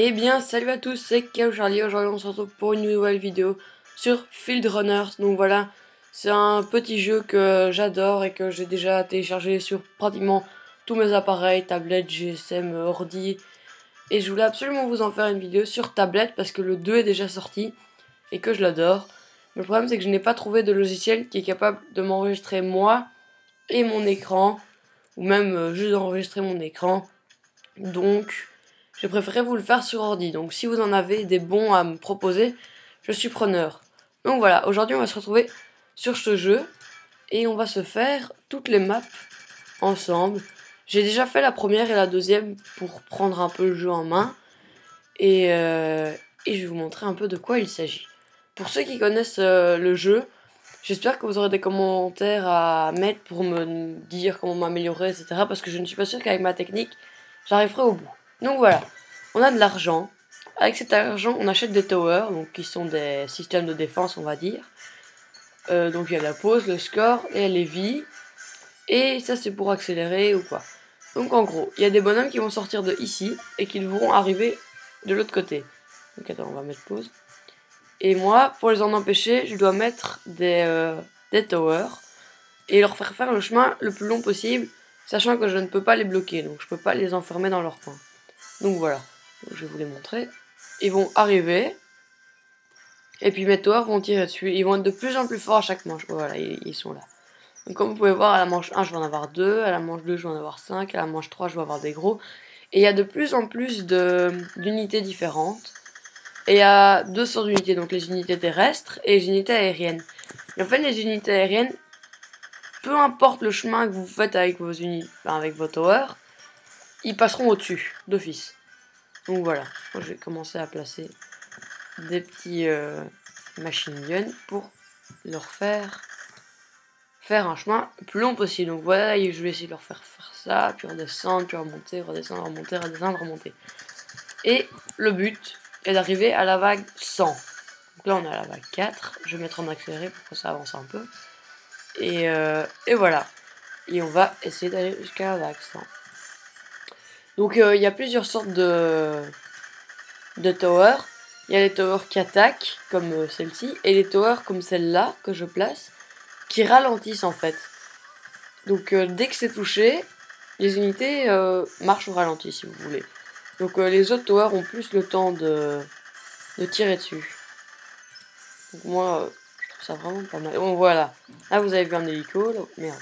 Eh bien, salut à tous, c'est Kao Charlie. Aujourd'hui, on se retrouve pour une nouvelle vidéo sur Field Runners. Donc voilà, c'est un petit jeu que j'adore et que j'ai déjà téléchargé sur pratiquement tous mes appareils, tablettes, GSM, ordi. Et je voulais absolument vous en faire une vidéo sur tablette parce que le 2 est déjà sorti et que je l'adore. Mais le problème, c'est que je n'ai pas trouvé de logiciel qui est capable de m'enregistrer moi et mon écran, ou même juste d'enregistrer mon écran. Donc, j'ai préféré vous le faire sur ordi. Donc, si vous en avez des bons à me proposer, je suis preneur. Donc voilà, aujourd'hui on va se retrouver sur ce jeu et on va se faire toutes les maps ensemble. J'ai déjà fait la première et la deuxième pour prendre un peu le jeu en main et je vais vous montrer un peu de quoi il s'agit. Pour ceux qui connaissent le jeu, j'espère que vous aurez des commentaires à mettre pour me dire comment m'améliorer, etc. Parce que je ne suis pas sûr qu'avec ma technique, j'arriverai au bout. Donc voilà, on a de l'argent. Avec cet argent, on achète des towers, donc qui sont des systèmes de défense, on va dire. Donc il y a la pause, le score et les vies. Et ça, c'est pour accélérer ou quoi. Donc en gros, il y a des bonhommes qui vont sortir de ici et qui vont arriver de l'autre côté. Donc attends, on va mettre pause. Et moi, pour les en empêcher, je dois mettre des towers et leur faire le chemin le plus long possible, sachant que je ne peux pas les bloquer, donc je peux pas les enfermer dans leur coin. Donc voilà, donc, je vais vous les montrer. Ils vont arriver, et puis mes towers vont tirer dessus. Ils vont être de plus en plus forts à chaque manche. Voilà, ils sont là. Donc comme vous pouvez voir, à la manche 1, je vais en avoir 2, à la manche 2, je vais en avoir 5, à la manche 3, je vais avoir des gros. Et il y a de plus en plus d'unités différentes. Et il y a deux sortes d'unités, donc les unités terrestres et les unités aériennes. Et en fait, les unités aériennes, peu importe le chemin que vous faites avec avec vos towers, ils passeront au-dessus, d'office. Donc voilà, moi je vais commencer à placer des petits machine guns pour leur faire un chemin le plus long possible. Donc voilà, je vais essayer de leur faire ça, puis redescendre, puis remonter, redescendre, remonter, redescendre, remonter. Et le but est d'arriver à la vague 100. Donc là on est à la vague 4, je vais mettre en accéléré pour que ça avance un peu. Et voilà. Et on va essayer d'aller jusqu'à la vague 100. Donc il y a plusieurs sortes de towers. Il y a les towers qui attaquent, comme celle-ci, et les towers comme celle-là, que je place, qui ralentissent en fait. Donc dès que c'est touché, les unités marchent au ralenti si vous voulez. Donc les autres towers ont plus le temps de tirer dessus. Donc moi, je trouve ça vraiment pas mal. Bon voilà, là vous avez vu un hélico, là, merde.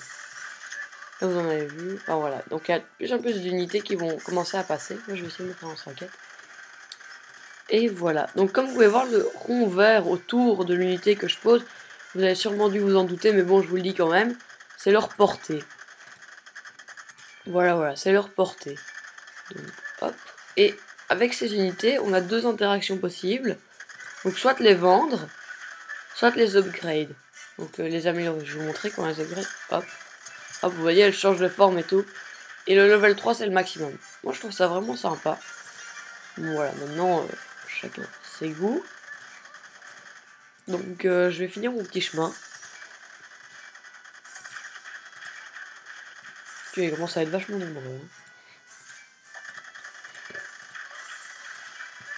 Là vous en avez vu, enfin voilà. Donc il y a de plus en plus d'unités qui vont commencer à passer. Moi je vais essayer de me faire en raquette. Et voilà, donc comme vous pouvez voir le rond vert autour de l'unité que je pose, vous avez sûrement dû vous en douter, mais bon je vous le dis quand même, c'est leur portée. Voilà, c'est leur portée. Donc, hop. Et avec ces unités, on a deux interactions possibles. Donc soit les vendre, soit les upgrade. Donc les améliorer. Je vais vous montrer comment les upgrade. Hop. Hop, vous voyez, elles changent de forme et tout. Et le level 3, c'est le maximum. Moi, je trouve ça vraiment sympa. Bon, voilà, maintenant, chacun ses goûts. Donc, je vais finir mon petit chemin. Tu commence à être vachement nombreux.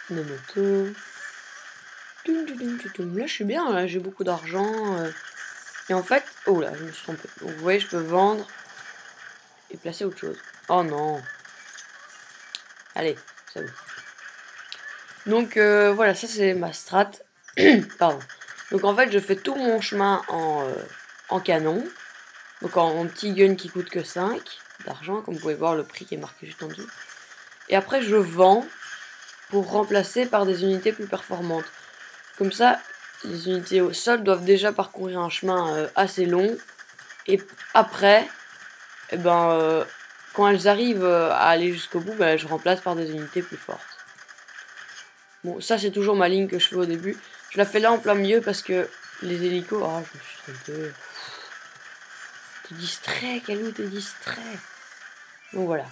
Des motos. Là, je suis bien, là, j'ai beaucoup d'argent. Et en fait, oh là, je me suis trompée. Donc, vous voyez, je peux vendre et placer autre chose. Oh non. Allez, c'est bon. Donc, voilà, ça c'est ma strat. Pardon. Donc, en fait, je fais tout mon chemin en canon. Donc, en petit gun qui coûte que 5 d'argent. Comme vous pouvez voir, le prix qui est marqué juste en dessous. Et après, je vends pour remplacer par des unités plus performantes. Comme ça, les unités au sol doivent déjà parcourir un chemin assez long. Et après, eh ben, quand elles arrivent à aller jusqu'au bout, ben, je remplace par des unités plus fortes. Bon, ça c'est toujours ma ligne que je fais au début. Je la fais là en plein milieu parce que les hélicos... Ah, je me suis trompé. T'es distrait, Calou, t'es distrait. Donc voilà.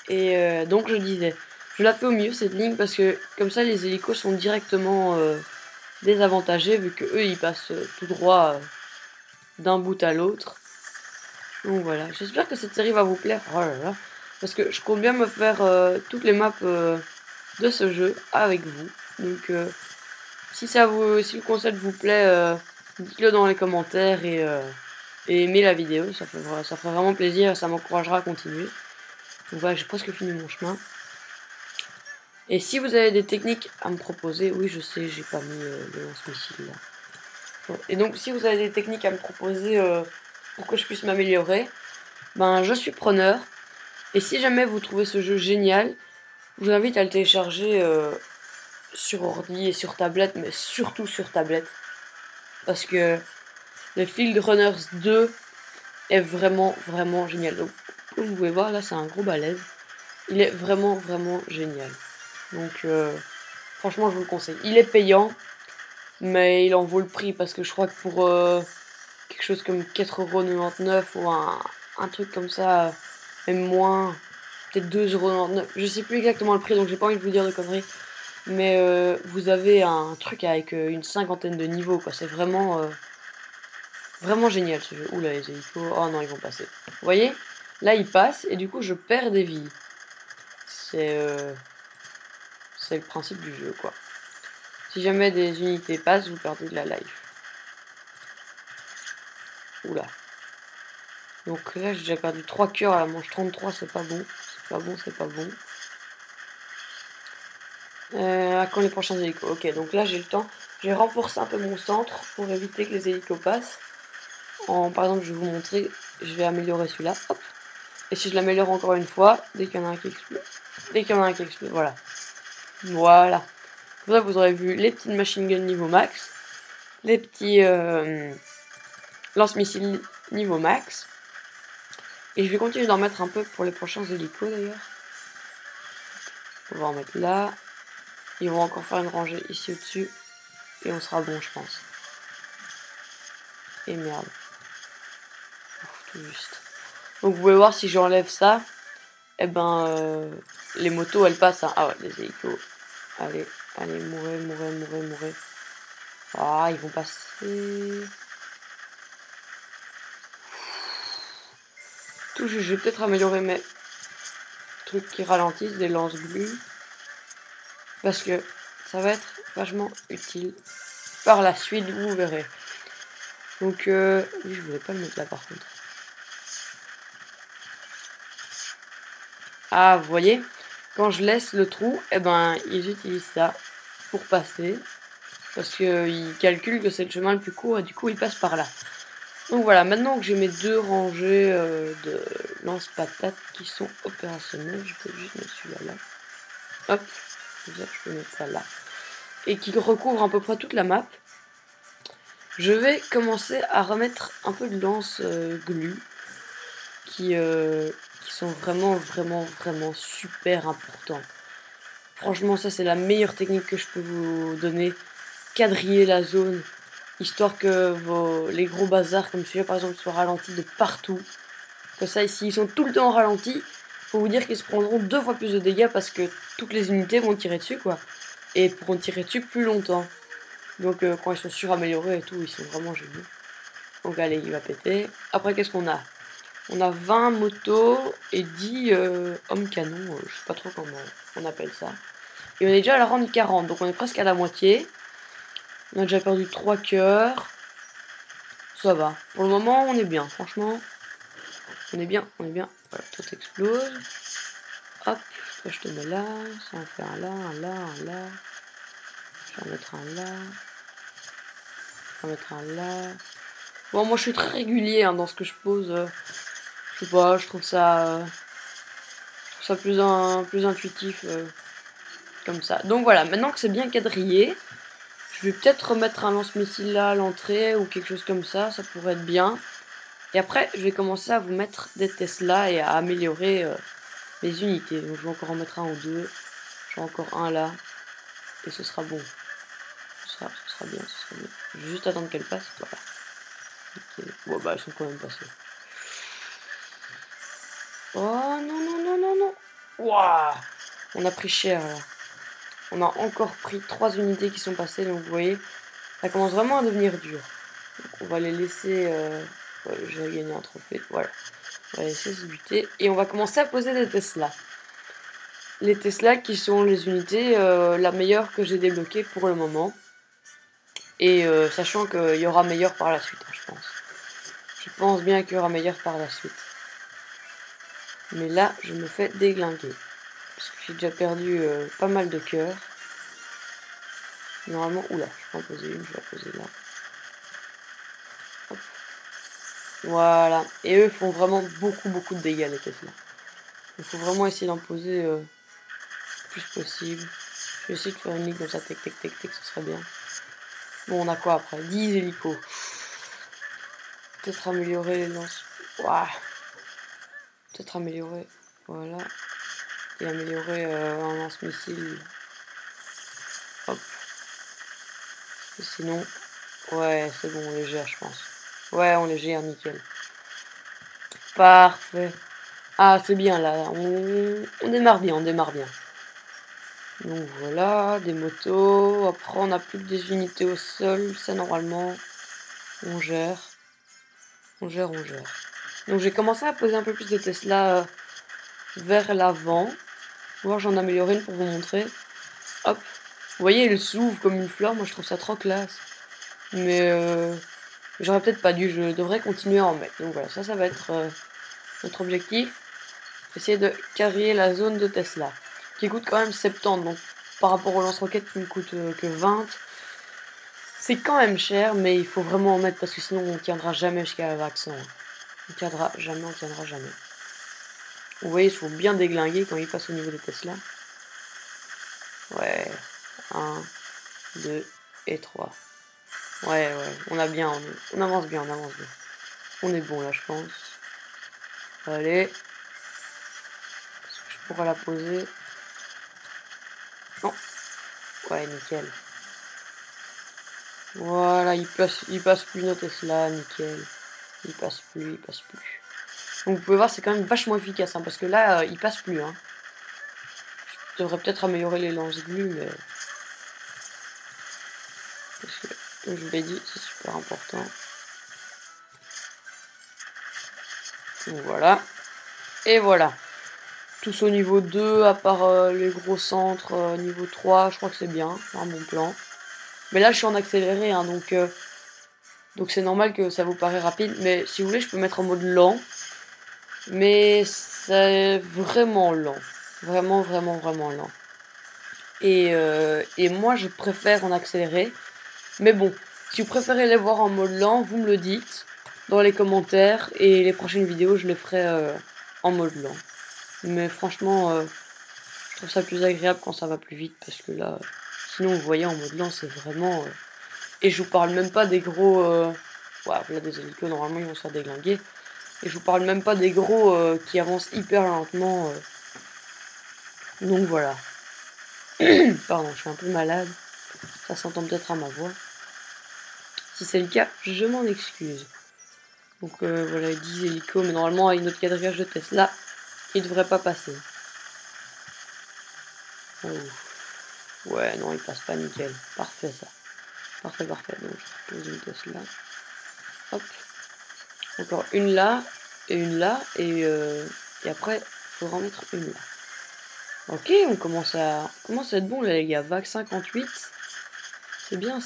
Et donc je disais, je la fais au milieu cette ligne parce que comme ça les hélicos sont directement désavantagés vu que eux ils passent tout droit d'un bout à l'autre. Donc voilà, j'espère que cette série va vous plaire. Oh là là. Parce que je compte bien me faire toutes les maps de ce jeu avec vous. Donc si le concept vous plaît, dites-le dans les commentaires et aimez la vidéo, ça ferait vraiment plaisir, ça m'encouragera à continuer. Donc voilà, j'ai presque fini mon chemin. Et si vous avez des techniques à me proposer, oui je sais, j'ai pas mis le lance-missile là. Bon. Et donc si vous avez des techniques à me proposer pour que je puisse m'améliorer, ben je suis preneur. Et si jamais vous trouvez ce jeu génial, je vous invite à le télécharger sur ordi et sur tablette, mais surtout sur tablette. Parce que le Field Runners 2 est vraiment, vraiment génial. Donc, comme vous pouvez voir, là, c'est un gros balèze. Il est vraiment, vraiment génial. Donc, franchement, je vous le conseille. Il est payant, mais il en vaut le prix. Parce que je crois que pour quelque chose comme 4,99€ ou un truc comme ça, même moins, peut-être 2,99€. Je sais plus exactement le prix, donc j'ai pas envie de vous dire de conneries. Mais vous avez un truc avec une cinquantaine de niveaux, quoi. C'est vraiment, vraiment génial ce jeu. Oula, les hélicos. Oh non, ils vont passer. Vous voyez? Là, ils passent et du coup, je perds des vies. C'est le principe du jeu, quoi. Si jamais des unités passent, vous perdez de la life. Oula. Donc là, j'ai déjà perdu 3 cœurs à la manche 33, c'est pas bon. C'est pas bon, c'est pas bon. À quand les prochains hélicos? Ok, donc là, j'ai le temps. Je vais renforcer un peu mon centre pour éviter que les hélicos passent. Par exemple, je vais vous montrer, je vais améliorer celui-là. Hop. Et si je l'améliore encore une fois, dès qu'il y en a un qui explose. Dès qu'il y en a un qui explose, voilà. Voilà. Comme ça, vous aurez vu les petites machine guns niveau max. Les petits lance-missiles niveau max. Et je vais continuer d'en mettre un peu pour les prochains hélicos d'ailleurs. On va en mettre là. Et on va encore faire une rangée ici au-dessus. Et on sera bon, je pense. Et merde. Ouf, tout juste. Donc vous pouvez voir si j'enlève ça. Et ben les motos elles passent. Hein. Ah ouais, les hélicos. Allez, allez, mourrez, mourrez, mourrez, mourrez. Ah, ils vont passer. Tout juste, je vais peut-être améliorer mes trucs qui ralentissent, des lance-glues. Parce que ça va être vachement utile par la suite, vous verrez. Donc, oui, je voulais pas le mettre là par contre. Ah, vous voyez, quand je laisse le trou, eh ben, ils utilisent ça pour passer. Parce qu'ils calculent que c'est le chemin le plus court et du coup, ils passent par là. Donc voilà, maintenant que j'ai mes 2 rangées de lance-patates qui sont opérationnelles, je peux juste mettre celui-là là. Hop, je peux mettre ça là. Et qui recouvre à peu près toute la map. Je vais commencer à remettre un peu de lance-glu qui sont vraiment, vraiment, vraiment super importants. Franchement, ça c'est la meilleure technique que je peux vous donner. Quadriller la zone, histoire que les gros bazars comme celui-là par exemple soient ralentis de partout. Comme ça, ici ils sont tout le temps ralentis, faut vous dire qu'ils se prendront 2 fois plus de dégâts parce que toutes les unités vont tirer dessus quoi. Et pourront tirer dessus plus longtemps. Donc quand ils sont suraméliorés et tout, ils sont vraiment géniaux. Donc allez, il va péter. Après qu'est-ce qu'on a? On a 20 motos et 10 hommes canons, je sais pas trop comment on appelle ça. Et on est déjà à la ronde 40, donc on est presque à la moitié. On a déjà perdu 3 cœurs. Ça va. Pour le moment, on est bien. Franchement, on est bien. On est bien. Voilà, tout explose. Hop, toi je te mets là. Ça en fait un là, un là, un là. Je vais en mettre un là. Je vais en mettre un là. Bon, moi je suis très régulier hein, dans ce que je pose. Je sais pas, je trouve ça plus intuitif comme ça. Donc voilà, maintenant que c'est bien quadrillé, je vais peut-être remettre un lance-missile là à l'entrée ou quelque chose comme ça pourrait être bien. Et après, je vais commencer à vous mettre des Tesla et à améliorer les unités. Donc je vais encore en mettre un ou deux. J'en ai encore un là. Et ce sera bon. Ce sera bien, ce sera bien. Je vais juste attendre qu'elle passe. Voilà. Okay. Bon bah elles sont quand même passées. Oh non, non, non, non, non. Waouh. On a pris cher là. On a encore pris 3 unités qui sont passées. Donc vous voyez, ça commence vraiment à devenir dur. Donc on va les laisser... Ouais, j'ai gagné un trophée. Voilà. On va laisser se buter. Et on va commencer à poser des Tesla. les Tesla qui sont les unités la meilleure que j'ai débloquée pour le moment. Et sachant qu'il y aura meilleur par la suite, hein, je pense. Je pense bien qu'il y aura meilleur par la suite. Mais là, je me fais déglinguer. Parce que j'ai déjà perdu pas mal de cœurs. Normalement, oula, je peux en poser une, je vais la poser là. Hop. Voilà. Et eux font vraiment beaucoup de dégâts, les Tesla. Il faut vraiment essayer d'en poser le plus possible. Je vais essayer de faire une ligne comme ça, tic, ce serait bien. Bon, on a quoi après? 10 hélicos. Peut-être améliorer les lance. Ouah. Peut-être améliorer. Voilà. Et améliorer un lance-missile. Hop. Et sinon. Ouais, c'est bon, on les gère, je pense. Ouais, on les gère, nickel. Parfait. Ah, c'est bien là. On démarre bien, on démarre bien. Donc voilà, des motos. Après, on n'a plus que des unités au sol. Ça, normalement, on gère. On gère. Donc j'ai commencé à poser un peu plus de Tesla vers l'avant. Voir, j'en ai amélioré une pour vous montrer. Hop. Vous voyez, il s'ouvre comme une fleur. Moi, je trouve ça trop classe. Mais j'aurais peut-être pas dû. Je devrais continuer à en mettre. Donc voilà, ça va être notre objectif. Essayer de carrer la zone de Tesla. Qui coûte quand même 70. Donc par rapport au lance-roquette qui ne coûte que 20. C'est quand même cher, mais il faut vraiment en mettre parce que sinon on tiendra jamais jusqu'à la vague 100. On tiendra jamais. Vous voyez, il faut bien déglinguer quand il passe au niveau des Tesla. Ouais. 1, 2 et 3. Ouais, on a bien, on avance bien. On est bon là, je pense. Allez. Est-ce que je pourrais la poser? Non. Ouais, nickel. Voilà, il passe plus notre Tesla, nickel. Il passe plus. Donc vous pouvez voir, c'est quand même vachement efficace, hein, parce que là, il passe plus. Hein. Je devrais peut-être améliorer les lance-glues, mais... Parce que, comme je vous l'ai dit, c'est super important. Donc voilà. Et voilà. Tous au niveau 2, à part les gros centres, niveau 3, je crois que c'est bien, c'est un bon plan. Mais là, je suis en accéléré, hein, donc c'est normal que ça vous paraît rapide. Mais si vous voulez, je peux mettre en mode lent. Mais c'est vraiment lent. Vraiment lent. Et moi, je préfère en accéléré. Mais bon, si vous préférez les voir en mode lent, vous me le dites dans les commentaires. Et les prochaines vidéos, je les ferai en mode lent. Mais franchement, je trouve ça plus agréable quand ça va plus vite. Parce que là, sinon, vous voyez, en mode lent, c'est vraiment... Et je vous parle même pas des gros... Ouais, là, des hélicos, normalement, ils vont se faire déglinguer. Et je vous parle même pas des gros qui avancent hyper lentement. Donc voilà. Pardon, je suis un peu malade. Ça s'entend peut-être à ma voix. Si c'est le cas, je m'en excuse. Donc voilà, 10 hélicos, mais normalement avec notre quadrillage de Tesla, il devrait pas passer. Oh. Ouais, non, il passe pas, nickel. Parfait ça. Parfait. Donc je pose une Tesla. Hop. Encore une là, et une là, et après, il faudra en mettre une là. Ok, on commence à être bon là les gars. Vague 58. C'est bien.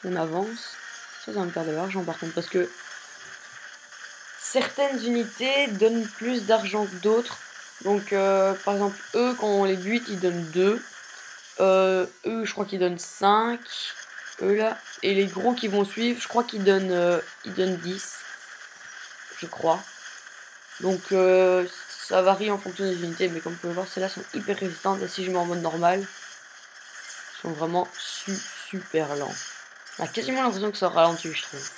On avance. Ça va me faire de l'argent par contre, parce que certaines unités donnent plus d'argent que d'autres. Donc par exemple, eux, quand on les bute, ils donnent 2. Eux, je crois qu'ils donnent 5. Eux là. Et les gros qui vont suivre, je crois qu'ils donnent 10. Je crois. Donc ça varie en fonction des unités, mais comme vous pouvez voir, celles-là sont hyper résistantes. Et si je mets en mode normal, ils sont vraiment super lents. On a quasiment l'impression que ça ralentit, je trouve.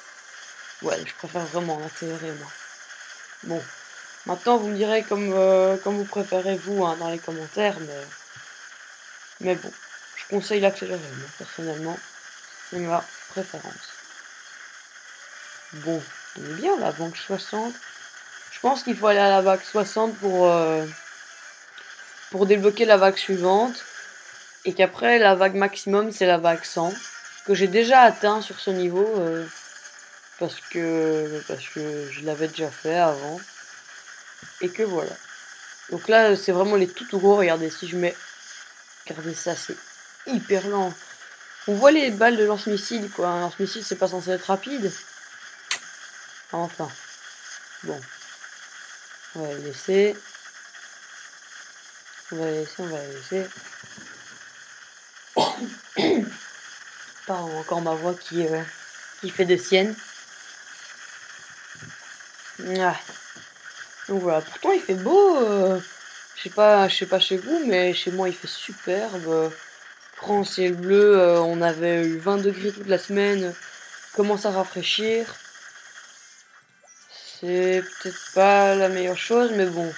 Ouais, je préfère vraiment accélérer, moi. Bon, maintenant vous me direz comme vous préférez vous hein, dans les commentaires, mais bon, je conseille l'accélérer, moi, personnellement. C'est ma préférence. Bon, on est bien, la vague 60. Je pense qu'il faut aller à la vague 60 pour débloquer la vague suivante. Et qu'après, la vague maximum, c'est la vague 100. Que j'ai déjà atteint sur ce niveau. Parce que je l'avais déjà fait avant. Et que voilà. Donc là, c'est vraiment les tout gros. Regardez, si je mets... Regardez ça, c'est hyper lent. On voit les balles de lance-missile, quoi. Un lance-missile, c'est pas censé être rapide. Enfin. Bon. On va les laisser. On va les laisser, on va les laisser. Pardon, encore ma voix qui fait des siennes. Ah. Donc voilà, pourtant il fait beau. Je sais pas chez vous, mais chez moi il fait superbe. Grand ciel bleu, on avait eu 20 degrés toute la semaine. Commence à rafraîchir. C'est peut-être pas la meilleure chose, mais bon.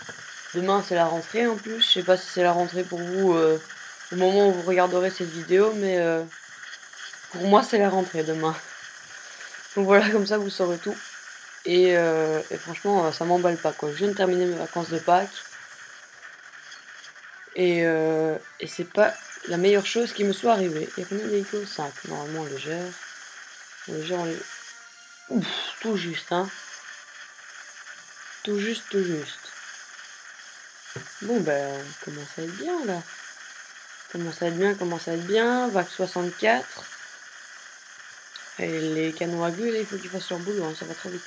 Demain c'est la rentrée en plus. Je sais pas si c'est la rentrée pour vous au moment où vous regarderez cette vidéo, mais pour moi c'est la rentrée demain. Donc voilà, comme ça vous saurez tout. Et franchement, ça m'emballe pas, quoi. Je viens de terminer mes vacances de Pâques. Et c'est pas la meilleure chose qui me soit arrivée. Il y a combien d'hélicos? 5, normalement, légère. Légère, on les... Ouf, tout juste, hein. Tout juste, tout juste. Bon, ben, on commence à être bien, là. Commence à être bien, commence à être bien. Vague 64. Et les canons à gueule, il faut qu'ils fassent leur boulot, hein, ça va trop vite.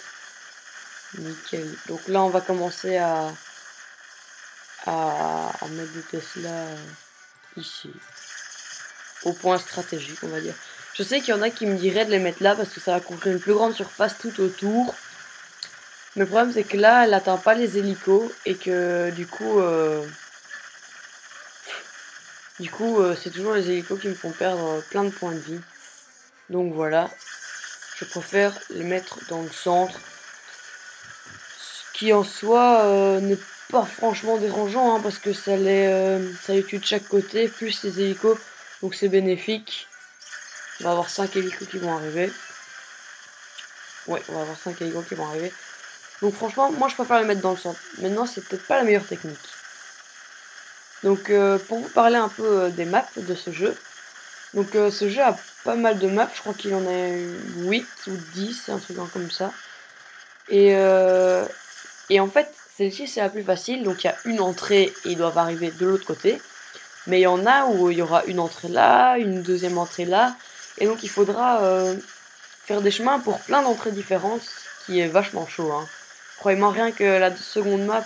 Nickel. Donc là, on va commencer à mettre des Tesla ici. Au point stratégique, on va dire. Je sais qu'il y en a qui me diraient de les mettre là parce que ça va couvrir une plus grande surface tout autour. Mais le problème, c'est que là, elle n'atteint pas les hélicos et que du coup, c'est toujours les hélicos qui me font perdre plein de points de vie. Donc voilà, je préfère les mettre dans le centre. Ce qui en soi n'est pas franchement dérangeant, hein, parce que ça les tue de chaque côté, plus les hélicos, donc c'est bénéfique. On va avoir 5 hélicos qui vont arriver. Ouais, on va avoir 5 hélicos qui vont arriver. Donc franchement, moi je préfère les mettre dans le centre. Maintenant, c'est peut-être pas la meilleure technique. Donc pour vous parler un peu des maps de ce jeu. Donc ce jeu a pas mal de maps, je crois qu'il en a 8 ou 10, un truc comme ça. Et en fait, celle-ci c'est la plus facile, donc il y a une entrée et ils doivent arriver de l'autre côté. Mais il y en a où il y aura une entrée là, une deuxième entrée là. Et donc il faudra faire des chemins pour plein d'entrées différentes, ce qui est vachement chaud, hein. Croyez-moi, rien que la seconde map,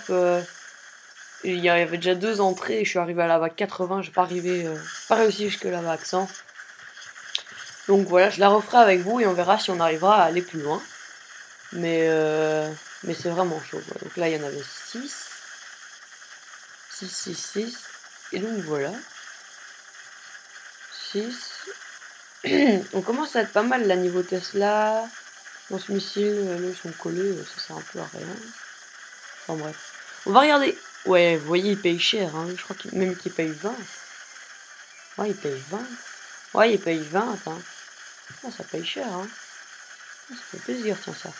il y avait déjà 2 entrées et je suis arrivé à la vague 80, j'ai pas réussi jusque la vague 100. Donc voilà, je la referai avec vous et on verra si on arrivera à aller plus loin. Mais c'est vraiment chaud, quoi. Donc là, il y en avait 6. 6, 6, 6. Et donc voilà. 6. On commence à être pas mal là, niveau Tesla. Dans ce missile, là, ils sont collés, ça sert un peu à rien. Enfin bref. On va regarder. Ouais, vous voyez, il paye cher, hein. Je crois même qu'il paye 20. Ouais, il paye 20. Ouais, il paye 20, hein. Ah, ça paye cher, hein. Ça fait plaisir, tiens, ça.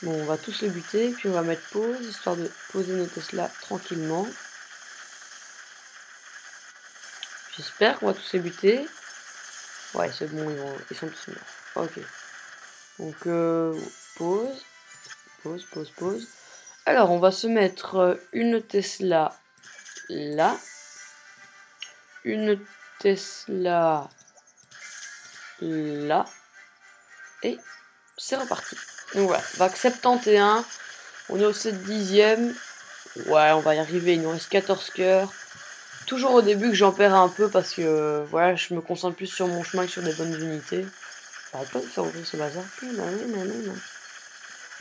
Bon, on va tous les buter, puis on va mettre pause, histoire de poser nos Tesla tranquillement. J'espère qu'on va tous les buter. Ouais, c'est bon, ils sont tous morts. Ok. Donc, pause. Pause, pause, pause. Alors, on va se mettre une Tesla là. Une Tesla là. Et c'est reparti. Donc voilà, vague 71. On est au 7/10e. Ouais, on va y arriver. Il nous reste 14 cœurs. Toujours au début que j'en perds un peu parce que voilà, je me concentre plus sur mon chemin que sur des bonnes unités. J'arrête pas de faire ouvrir ce bazar.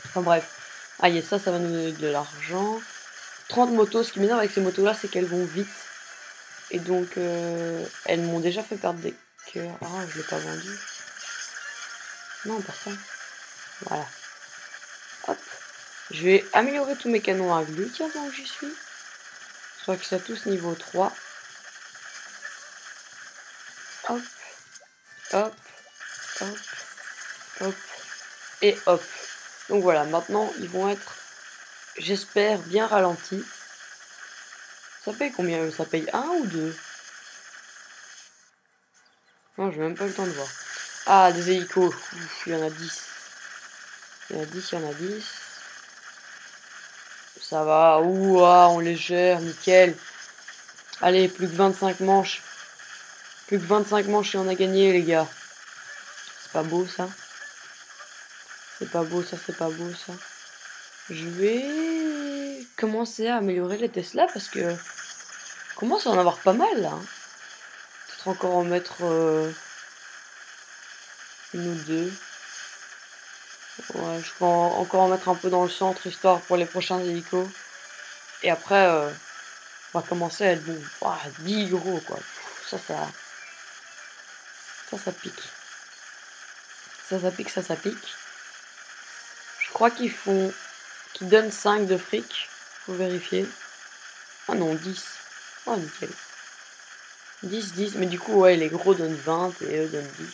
Enfin bref. Ah, et ça va nous donner de l'argent. 30 motos. Ce qui m'énerve avec ces motos-là, c'est qu'elles vont vite. Et donc, elles m'ont déjà fait perdre des cœurs. Ah, je l'ai pas vendu. Non, pas ça. Voilà. Hop. Je vais améliorer tous mes canons à glue, tiens, tant que j'y suis. Je crois que ça tous niveau 3. Hop. Hop. Hop. Hop. Et hop. Donc voilà, maintenant, ils vont être, j'espère, bien ralentis. Ça paye combien? Ça paye 1 ou 2? Non, j'ai même pas le temps de voir. Ah, des hélicos. Ouf, il y en a 10. Il y en a 10, il y en a 10. Ça va. Ouah, on les gère, nickel. Allez, plus que 25 manches. Plus que 25 manches et on a gagné, les gars. C'est pas beau, ça. C'est pas beau, ça, c'est pas beau, ça. Je vais commencer à améliorer les Tesla parce que je commence à en avoir pas mal, là. Peut-être encore en mettre une ou deux. Ouais, je peux encore en mettre un peu dans le centre, histoire pour les prochains hélicos. Et après, on va commencer à être bon. Ouah, 10 gros, quoi. Ça pique. Ça pique, ça pique. Je crois qu'ils donnent 5 de fric. Faut vérifier. Ah non, 10. Oh, nickel. 10. Mais du coup, ouais, les gros donnent 20 et eux donnent 10.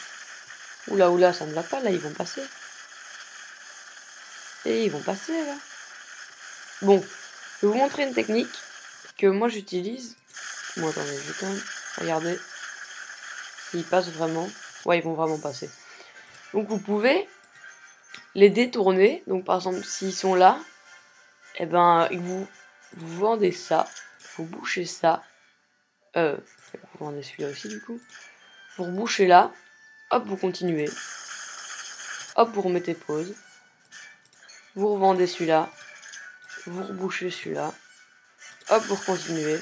Oula, ça ne va pas, là, ils vont passer. Et ils vont passer, là. Bon, je vais vous montrer une technique que moi j'utilise. Bon, attendez, je vais quand même regarder s'ils passent vraiment. Ouais, ils vont vraiment passer. Donc, vous pouvez les détourner. Donc, par exemple, s'ils sont là, et ben, vous vendez ça. Vous bouchez ça. Vous vendez celui-là aussi, du coup. Vous rebouchez là. Hop, vous continuez. Hop, vous remettez pause. Vous revendez celui-là. Vous rebouchez celui-là. Hop, vous continuez.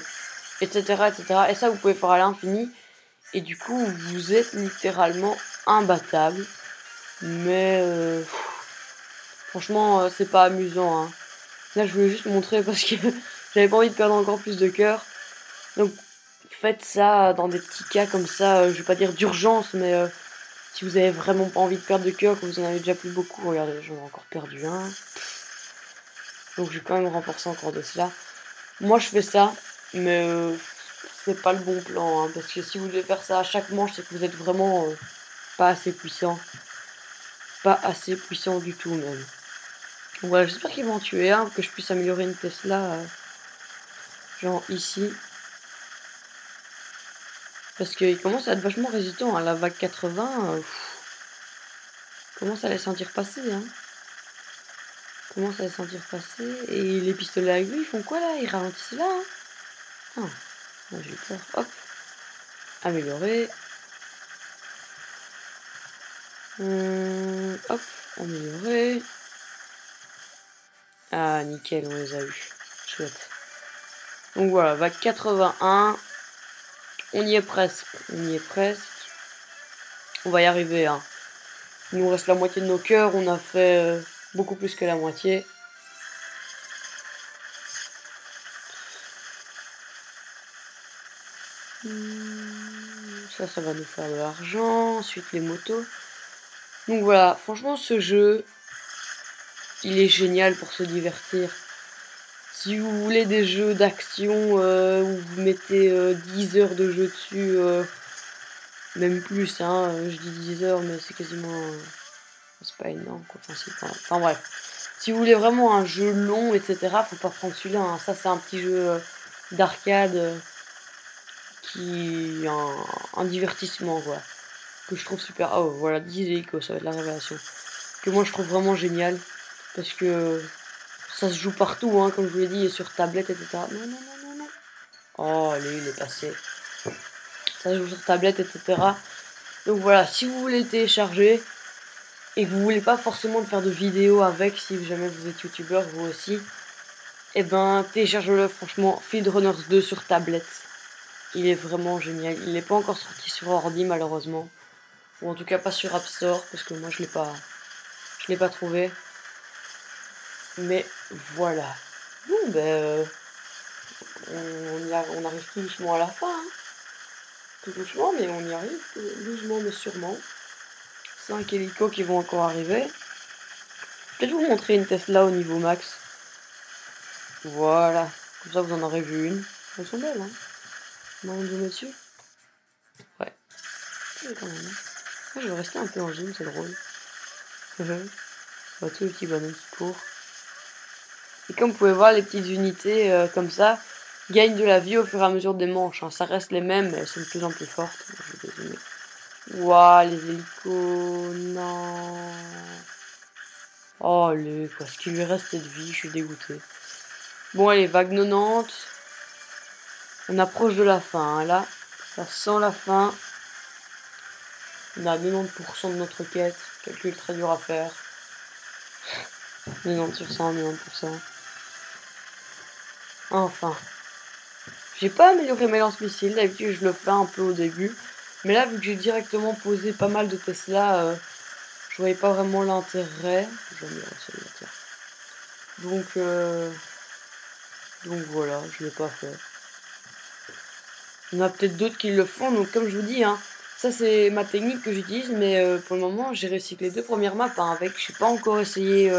Etc., etc. Et ça, vous pouvez faire à l'infini. Et du coup, vous êtes littéralement imbattable. Mais franchement, c'est pas amusant. Hein. Là, je voulais juste montrer parce que j'avais pas envie de perdre encore plus de cœur. Donc, faites ça dans des petits cas comme ça. Je vais pas dire d'urgence, mais si vous avez vraiment pas envie de perdre de cœur, que vous en avez déjà plus beaucoup. Regardez, j'en ai encore perdu un. Donc, je vais quand même renforcer encore de cela. Moi, je fais ça, mais c'est pas le bon plan. Hein, parce que si vous devez faire ça à chaque manche, c'est que vous êtes vraiment pas assez puissant. Pas assez puissant du tout, même. Voilà, j'espère qu'ils vont en tuer un, que je puisse améliorer une Tesla. Genre ici. Parce qu'il commence à être vachement résistant. Hein. La vague 80, commence à les sentir passer. Hein. Commence à les sentir passer. Et les pistolets à aiguille, ils font quoi là? Ils ralentissent là. Hein. Ah, j'ai eu peur. Hop. Améliorer. Hop. Améliorer. Ah, nickel, on les a eu. Chouette. Donc voilà, vague 81. On y est presque. On va y arriver. Hein. Il nous reste la moitié de nos cœurs. On a fait beaucoup plus que la moitié. Ça va nous faire de l'argent. Ensuite, les motos. Donc voilà, franchement, ce jeu, il est génial pour se divertir. Si vous voulez des jeux d'action où vous mettez 10 heures de jeu dessus, même plus, hein, je dis 10 heures, mais c'est quasiment... c'est pas énorme, quoi. Enfin bref. Si vous voulez vraiment un jeu long, etc., faut pas prendre celui-là. Hein. Ça, c'est un petit jeu d'arcade qui... un divertissement, quoi. Que je trouve super... Oh, voilà, 10 hélicos, ça va être la révélation. Que moi, je trouve vraiment génial. Parce que ça se joue partout, hein, comme je vous l'ai dit, et sur tablette, etc. Non. Oh, allez, il est passé. Ça se joue sur tablette, etc. Donc voilà, si vous voulez le télécharger et que vous voulez pas forcément faire de vidéos avec, si jamais vous êtes youtubeur, vous aussi, et ben téléchargez-le, franchement, Field Runners 2 sur tablette. Il est vraiment génial. Il n'est pas encore sorti sur ordi, malheureusement. Ou en tout cas pas sur App Store, parce que moi je l'ai pas trouvé. Mais voilà. Bon, ben, on arrive tout doucement à la fin. Hein. Tout doucement, mais on y arrive. Doucement, mais sûrement. 5 hélicos qui vont encore arriver. Peut-être vous montrer une Tesla au niveau max. Voilà. Comme ça, vous en aurez vu une. Elles sont belles, hein. Moyen de zoomer dessus. Ouais. Quand même. Hein. Moi, je vais rester un peu en zoom, c'est drôle. Bah, tous les petits bonhommes qui courent. Et comme vous pouvez voir, les petites unités comme ça gagnent de la vie au fur et à mesure des manches. Hein. Ça reste les mêmes, mais elles sont de plus en plus fortes. Je vais dézoomer. Waouh, les hélicos, non. Oh, quoi, ce qui lui reste de vie, je suis dégoûté. Bon allez, vague 90. On approche de la fin, hein, là. Ça sent la fin. On a 90% de notre quête. Calcul très dur à faire. 90 sur 100, 90%. Enfin. J'ai pas amélioré mes lance-missiles. D'habitude, je le fais un peu au début. Mais là, vu que j'ai directement posé pas mal de Tesla, je voyais pas vraiment l'intérêt. Donc voilà, je l'ai pas fait. Il y en a peut-être d'autres qui le font, donc comme je vous dis, hein, ça c'est ma technique que j'utilise, mais pour le moment j'ai réussi que les 2 premières maps hein, avec. Je n'ai pas encore essayé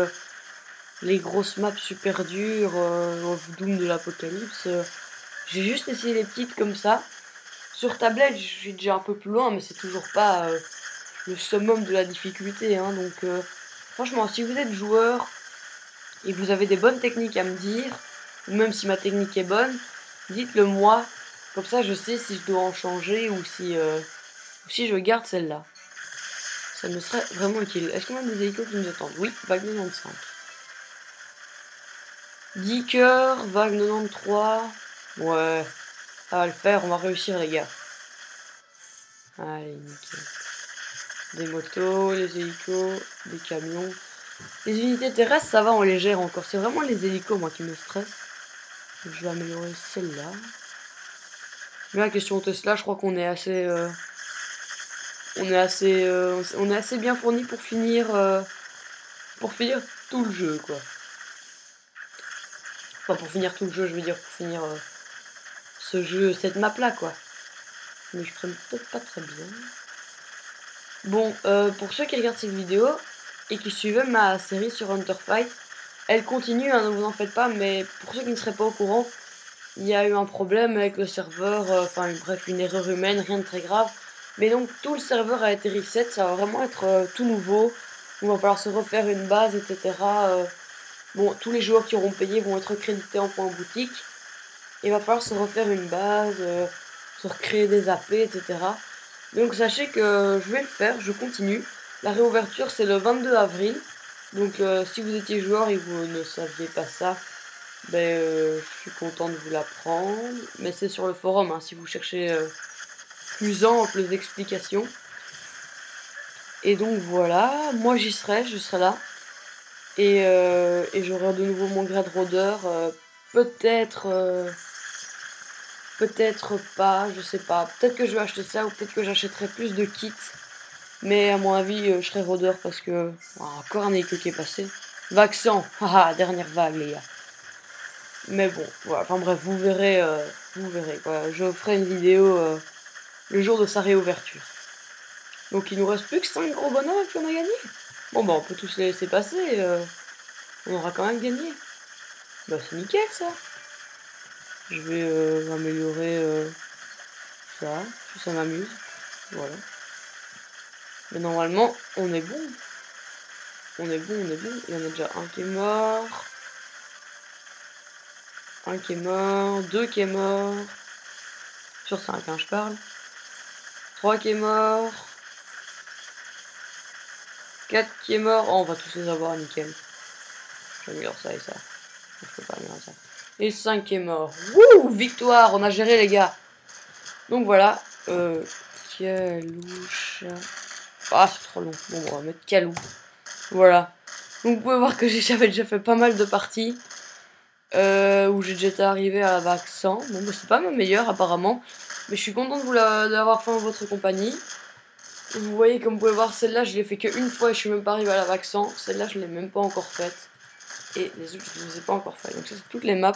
les grosses maps super dures, Doom de l'Apocalypse. J'ai juste essayé les petites comme ça. Sur tablette, je suis déjà un peu plus loin, mais c'est toujours pas le summum de la difficulté. Hein, donc franchement, si vous êtes joueur et que vous avez des bonnes techniques à me dire, ou même si ma technique est bonne, dites-le moi. Comme ça, je sais si je dois en changer ou si je garde celle-là. Ça me serait vraiment utile. Est-ce qu'on a des hélicos qui nous attendent? Oui, vague 95. 10 cœurs, vague 93. Ouais, ça va le faire, on va réussir les gars. Allez, nickel. Des motos, les hélicos, des camions. Les unités terrestres, ça va, on les gère encore. C'est vraiment les hélicos, moi, qui me stressent. Donc, je vais améliorer celle-là. Mais la question Tesla, je crois qu'on est assez... on est assez bien fourni pour finir tout le jeu, quoi. Enfin, pour finir tout le jeu, je veux dire, pour finir ce jeu, cette map-là, quoi. Mais je prends peut-être pas très bien. Bon, pour ceux qui regardent cette vidéo et qui suivaient ma série sur Hunterfight, elle continue, hein, ne vous en faites pas, mais pour ceux qui ne seraient pas au courant, il y a eu un problème avec le serveur, enfin bref, une erreur humaine, rien de très grave. Mais donc tout le serveur a été reset, ça va vraiment être tout nouveau. Il va falloir se refaire une base, etc. Bon, tous les joueurs qui auront payé vont être crédités en points boutique. Il va falloir se refaire une base, se recréer des AP, etc. Donc sachez que je vais le faire, je continue. La réouverture c'est le 22 avril. Donc si vous étiez joueur et vous ne saviez pas ça, ben, je suis content de vous l'apprendre. Mais c'est sur le forum, hein, si vous cherchez plus amples explications. Et donc voilà, moi j'y serai, je serai là. Et j'aurai de nouveau mon grade rôdeur. Peut-être pas, je sais pas. Peut-être que je vais acheter ça ou peut-être que j'achèterai plus de kits. Mais à mon avis, je serai rôdeur parce que... encore un hélico qui est passé. Vague 100, haha, dernière vague les gars. Mais bon, voilà, enfin bref, vous verrez quoi. Je ferai une vidéo le jour de sa réouverture. Donc il nous reste plus que 5 gros bonhommes et puis on a gagné. Bon bah on peut tous les laisser passer, on aura quand même gagné. Bah c'est nickel ça. Je vais améliorer ça, ça m'amuse. Voilà. Mais normalement, on est bon. On est bon. Il y en a déjà un qui est mort. Un qui est mort, 2 qui est mort. Sur 5, hein, je parle. 3 qui est mort. 4 qui est mort. Oh, on va tous les avoir, nickel. J'améliore ça et ça. Je peux pas améliorer ça. Et 5 qui est mort. Wouh, victoire, on a géré les gars. Donc voilà. Calouche. Ah, c'est trop long. Bon, on va mettre Calou. Voilà. Donc vous pouvez voir que j'avais déjà fait pas mal de parties. Où j'ai déjà été arrivé à la vague 100. Bon, bah, c'est pas ma meilleure apparemment. Mais je suis content de l'avoir fait en votre compagnie. Vous voyez, comme vous pouvez voir, celle-là, je l'ai fait qu'une fois et je suis même pas arrivé à la vague 100. Celle-là, je l'ai même pas encore faite. Et les autres, je ne les ai pas encore faites. Donc ça, c'est toutes les maps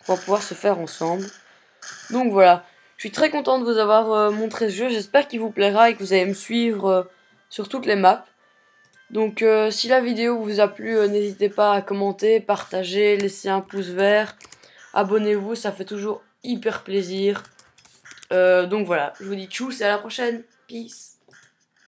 qu'on va pouvoir se faire ensemble. Donc voilà. Je suis très content de vous avoir montré ce jeu. J'espère qu'il vous plaira et que vous allez me suivre sur toutes les maps. Donc si la vidéo vous a plu, n'hésitez pas à commenter, partager, laisser un pouce vert. Abonnez-vous, ça fait toujours hyper plaisir. Donc voilà, je vous dis tchuss et à la prochaine. Peace.